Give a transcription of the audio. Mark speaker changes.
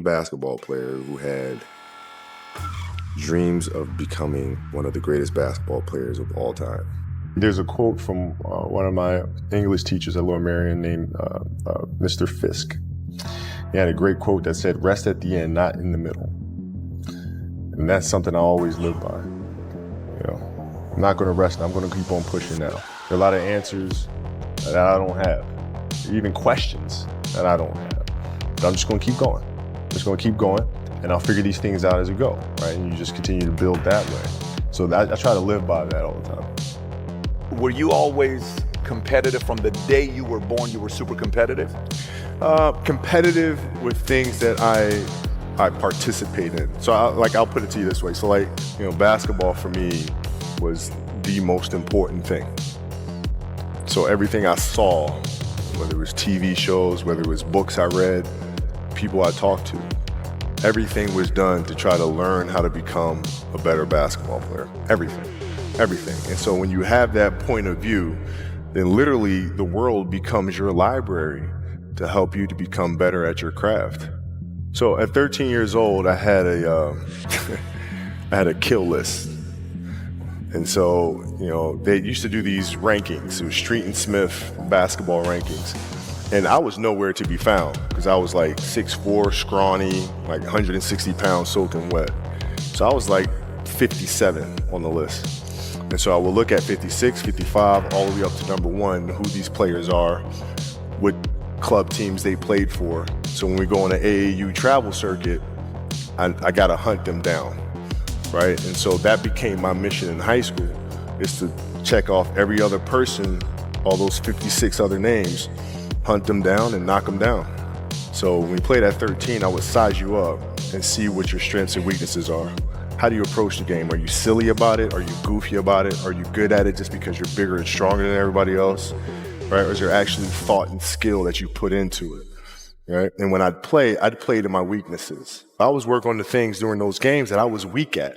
Speaker 1: young basketball player who had dreams of becoming one of the greatest basketball players of all time.
Speaker 2: There's a quote from one of my English teachers at Lower Merion named Mr. Fisk. He had a great quote that said, "Rest at the end, not in the middle." And that's something I always live by. You know, I'm not gonna rest, I'm gonna keep on pushing now. There are a lot of answers that I don't have, even questions that I don't have. But I'm just gonna keep going. I'm just gonna keep going, and I'll figure these things out as we go, right? And you just continue to build that way. So I try to live by that all the time.
Speaker 3: Were you always competitive from the day you were born? You were super competitive?
Speaker 2: Competitive with things that I participate in. So I'll put it to you this way. So basketball for me was the most important thing. So everything I saw, whether it was TV shows, whether it was books I read, people I talked to, everything was done to try to learn how to become a better basketball player. Everything. And so when you have that point of view, then literally the world becomes your library to help you to become better at your craft. So at 13 years old, I had a I had a kill list. And so, they used to do these rankings. It was Street and Smith basketball rankings. And I was nowhere to be found because I was like 6'4", scrawny, like 160 pounds soaking wet. So I was like 57 on the list. And so I will look at 56, 55, all the way up to number 1, who these players are, what club teams they played for. So when we go on the AAU travel circuit, I got to hunt them down, right? And so that became my mission in high school, is to check off every other person, all those 56 other names, hunt them down and knock them down. So when we played at 13, I would size you up and see what your strengths and weaknesses are. How do you approach the game? Are you silly about it? Are you goofy about it? Are you good at it just because you're bigger and stronger than everybody else? Right? Or is there actually thought and skill that you put into it? Right? And when I'd play to my weaknesses. I always work on the things during those games that I was weak at.